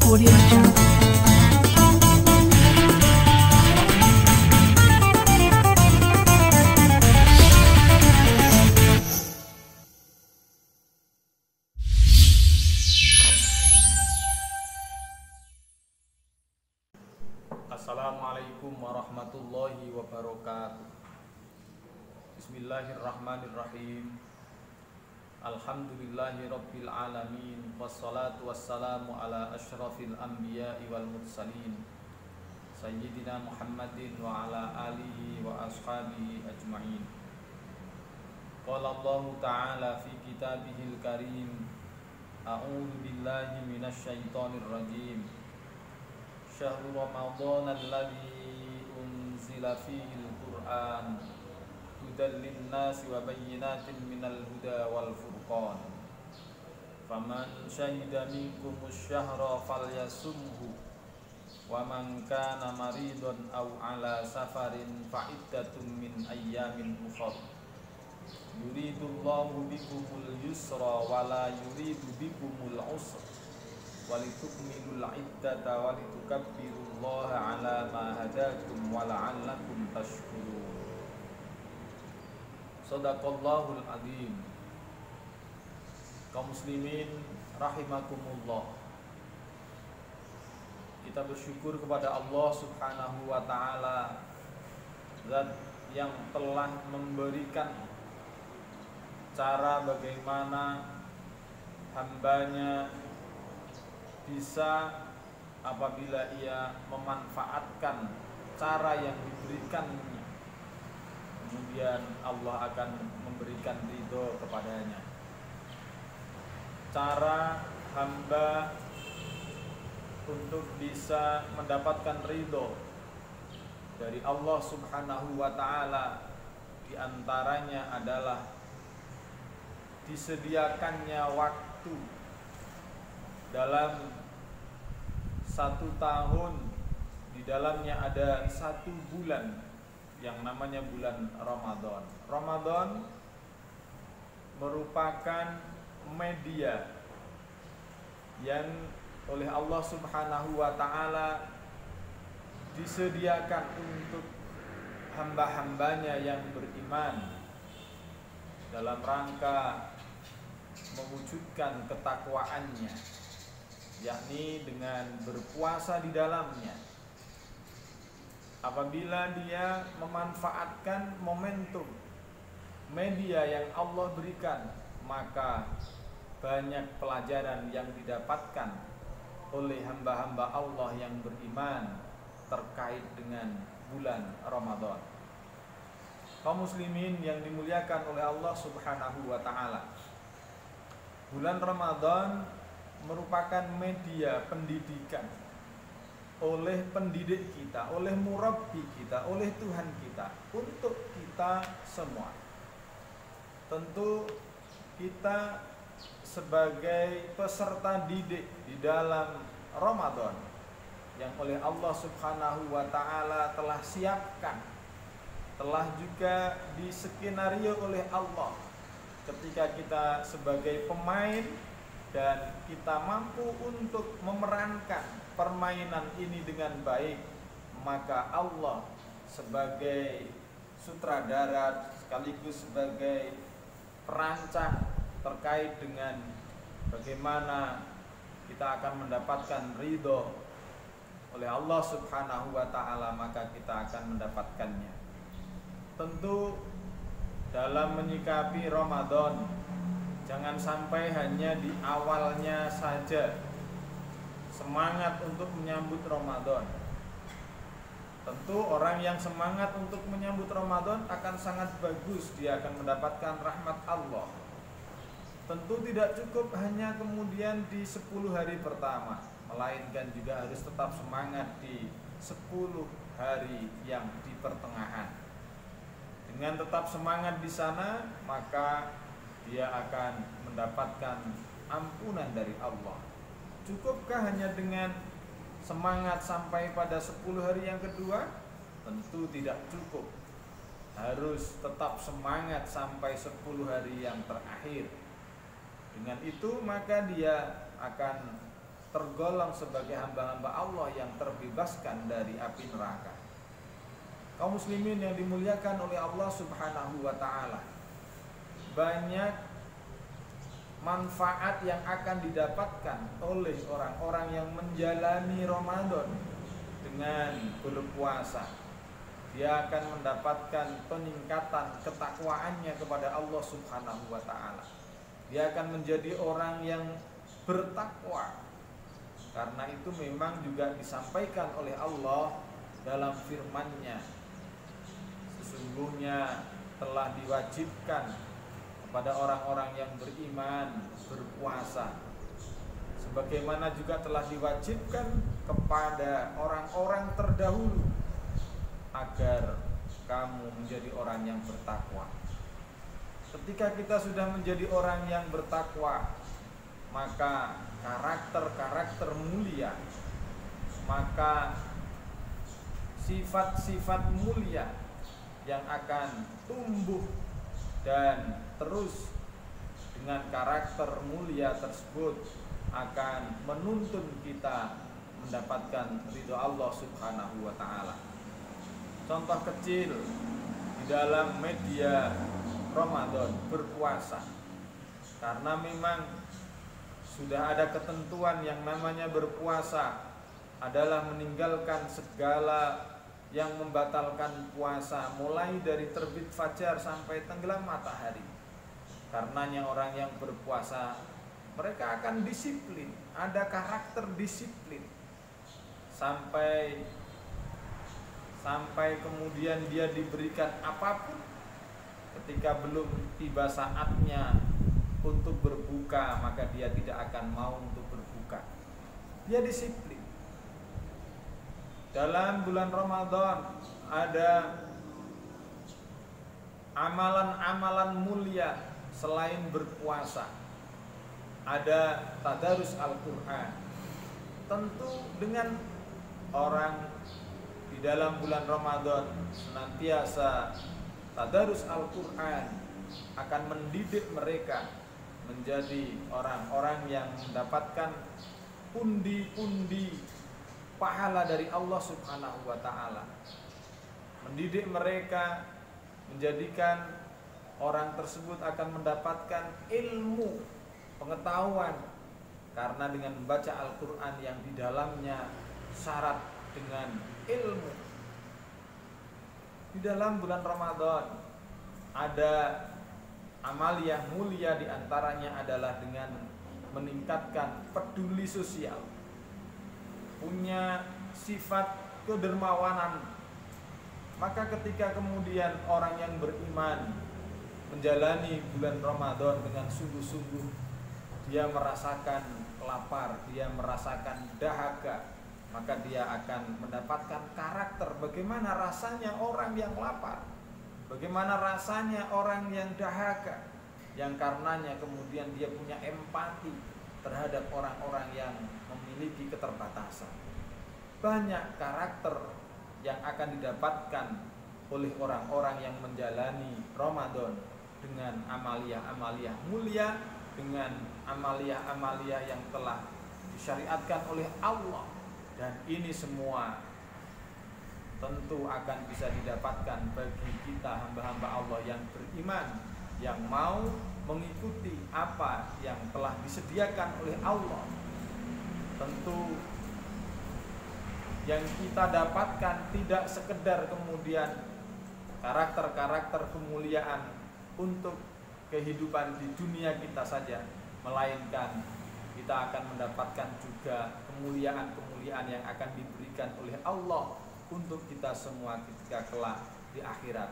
Audio Jungle. Assalamualaikum warahmatullahi wabarakatuh. Bismillahirrahmanirrahim. Alhamdulillahi rabbil alamin. Wassalatu wassalamu ala ashrafil anbiya'i wal mursalin Sayyidina Muhammadin wa ala alihi wa ashabihi ajma'in. Qala Allah ta'ala fi kitabihil karim. A'udzu billahi minasy syaithanir rajim. Syahrul Ramadan alladzi unzila fihi al-Qur'an hudan lin-nasi wa bayyinatin minal huda wal furqan. Faman syahida minkumus syahra falyasumhu wa man kana maridun aw ala safarin fa iddatun min ayyamin ukhra. Yuridullahu bikumul yusra wa la yuridu bikumul usra walitukmilul iddata walitukabbirullaha ala ma hadakum wa la'allakum tashkurun. Shadaqallahul azim. Kaum muslimin rahimakumullah, kita bersyukur kepada Allah subhanahu wa ta'ala, Zat yang telah memberikan cara bagaimana hambanya bisa apabila ia memanfaatkan cara yang diberikannya, kemudian Allah akan memberikan ridho kepadanya. Cara hamba untuk bisa mendapatkan ridho dari Allah subhanahu wa ta'ala diantaranya adalah disediakannya waktu dalam 1 tahun, di dalamnya ada 1 bulan yang namanya bulan Ramadan. Ramadan merupakan media yang oleh Allah subhanahu wa ta'ala disediakan untuk hamba-hambanya yang beriman dalam rangka mewujudkan ketakwaannya, yakni dengan berpuasa di dalamnya. Apabila dia memanfaatkan momentum media yang Allah berikan, maka banyak pelajaran yang didapatkan oleh hamba-hamba Allah yang beriman terkait dengan bulan Ramadan. Kaum muslimin yang dimuliakan oleh Allah subhanahu wa ta'ala, bulan Ramadan merupakan media pendidikan oleh pendidik kita, oleh murabbi kita, oleh Tuhan kita, untuk kita semua. Tentu kita sebagai peserta didik di dalam Ramadan yang oleh Allah subhanahu wa ta'ala telah siapkan, telah juga diskenario oleh Allah ketika kita sebagai pemain dan kita mampu untuk memerankan permainan ini dengan baik, maka Allah sebagai sutradara sekaligus sebagai perancang terkait dengan bagaimana kita akan mendapatkan ridho oleh Allah subhanahu wa ta'ala, maka kita akan mendapatkannya. Tentu dalam menyikapi Ramadan, jangan sampai hanya di awalnya saja semangat untuk menyambut Ramadan. Tentu orang yang semangat untuk menyambut Ramadan akan sangat bagus, dia akan mendapatkan rahmat Allah. Tentu tidak cukup hanya kemudian di 10 hari pertama, melainkan juga harus tetap semangat di 10 hari yang di pertengahan. Dengan tetap semangat di sana, maka dia akan mendapatkan ampunan dari Allah. Cukupkah hanya dengan semangat sampai pada 10 hari yang kedua? Tentu tidak cukup. Harus tetap semangat sampai 10 hari yang terakhir. Dengan itu maka dia akan tergolong sebagai hamba-hamba Allah yang terbebaskan dari api neraka. Kaum muslimin yang dimuliakan oleh Allah Subhanahu wa taala, banyak manfaat yang akan didapatkan oleh orang-orang yang menjalani Ramadan dengan berpuasa. Dia akan mendapatkan peningkatan ketakwaannya kepada Allah Subhanahu wa taala. Dia akan menjadi orang yang bertakwa. Karena itu memang juga disampaikan oleh Allah dalam firman-Nya. Sesungguhnya telah diwajibkan kepada orang-orang yang beriman berpuasa, sebagaimana juga telah diwajibkan kepada orang-orang terdahulu agar kamu menjadi orang yang bertakwa. Ketika kita sudah menjadi orang yang bertakwa, maka karakter-karakter mulia, maka sifat-sifat mulia yang akan tumbuh dan terus dengan karakter mulia tersebut akan menuntun kita mendapatkan ridho Allah Subhanahu wa taala. Contoh kecil di dalam media Ramadan berpuasa, karena memang sudah ada ketentuan yang namanya berpuasa adalah meninggalkan segala yang membatalkan puasa, mulai dari terbit fajar sampai tenggelam matahari. Karenanya orang yang berpuasa, mereka akan disiplin, ada karakter disiplin, sampai kemudian dia diberikan apapun, ketika belum tiba saatnya untuk berbuka, maka dia tidak akan mau untuk berbuka. Dia disiplin. Dalam bulan Ramadan ada amalan-amalan mulia selain berpuasa. Ada tadarus Al-Quran. Tentu dengan orang di dalam bulan Ramadan senantiasa tadarus Al-Quran akan mendidik mereka menjadi orang-orang yang mendapatkan pundi-pundi pahala dari Allah Subhanahu wa taala. Mendidik mereka, menjadikan orang tersebut akan mendapatkan ilmu, pengetahuan, karena dengan membaca Al-Quran yang di dalamnya syarat dengan ilmu. Di dalam bulan Ramadan ada amaliyah mulia, diantaranya adalah dengan meningkatkan peduli sosial, punya sifat kedermawanan. Maka ketika kemudian orang yang beriman menjalani bulan Ramadan dengan sungguh-sungguh, dia merasakan lapar, dia merasakan dahaga, maka dia akan mendapatkan karakter bagaimana rasanya orang yang lapar, bagaimana rasanya orang yang dahaga, yang karenanya kemudian dia punya empati terhadap orang-orang yang memiliki keterbatasan. Banyak karakter yang akan didapatkan oleh orang-orang yang menjalani Ramadan dengan amaliyah-amaliyah mulia, dengan amaliyah-amaliyah yang telah disyariatkan oleh Allah. Dan ini semua tentu akan bisa didapatkan bagi kita hamba-hamba Allah yang beriman, yang mau mengikuti apa yang telah disediakan oleh Allah. Tentu yang kita dapatkan tidak sekedar kemudian karakter-karakter kemuliaan untuk kehidupan di dunia kita saja, melainkan kita akan mendapatkan juga kemuliaan-kemuliaan yang akan diberikan oleh Allah untuk kita semua ketika kelak di akhirat.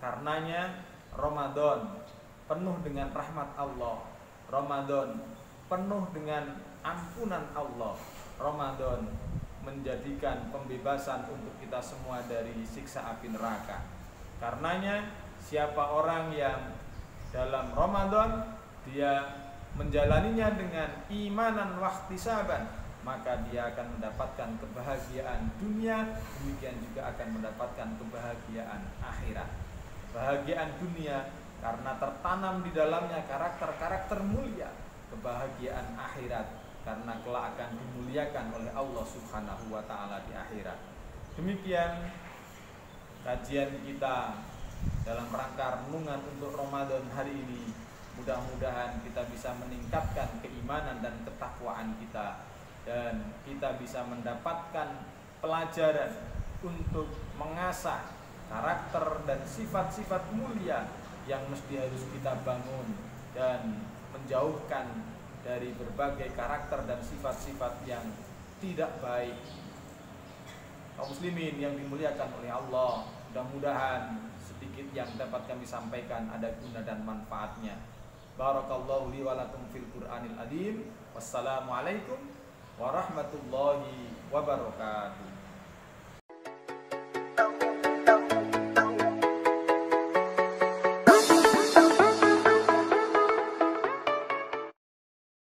Karenanya Ramadan penuh dengan rahmat Allah, Ramadan penuh dengan ampunan Allah, Ramadan menjadikan pembebasan untuk kita semua dari siksa api neraka. Karenanya siapa orang yang dalam Ramadan dia menjalaninya dengan imanan wahtisaban, maka dia akan mendapatkan kebahagiaan dunia, demikian juga akan mendapatkan kebahagiaan akhirat. Kebahagiaan dunia karena tertanam di dalamnya karakter-karakter mulia, kebahagiaan akhirat karena kelak akan dimuliakan oleh Allah Subhanahu wa taala di akhirat. Demikian kajian kita dalam rangka renungan untuk Ramadan hari ini. Mudah-mudahan kita bisa meningkatkan keimanan dan ketakwaan kita, dan kita bisa mendapatkan pelajaran untuk mengasah karakter dan sifat-sifat mulia yang mesti harus kita bangun, dan menjauhkan dari berbagai karakter dan sifat-sifat yang tidak baik. Kaum muslimin yang dimuliakan oleh Allah, mudah-mudahan sedikit yang dapat kami sampaikan ada guna dan manfaatnya. Barakallahu li wa lakum fil Qur'anil azim. Wassalamualaikum warahmatullahi wabarakatuh.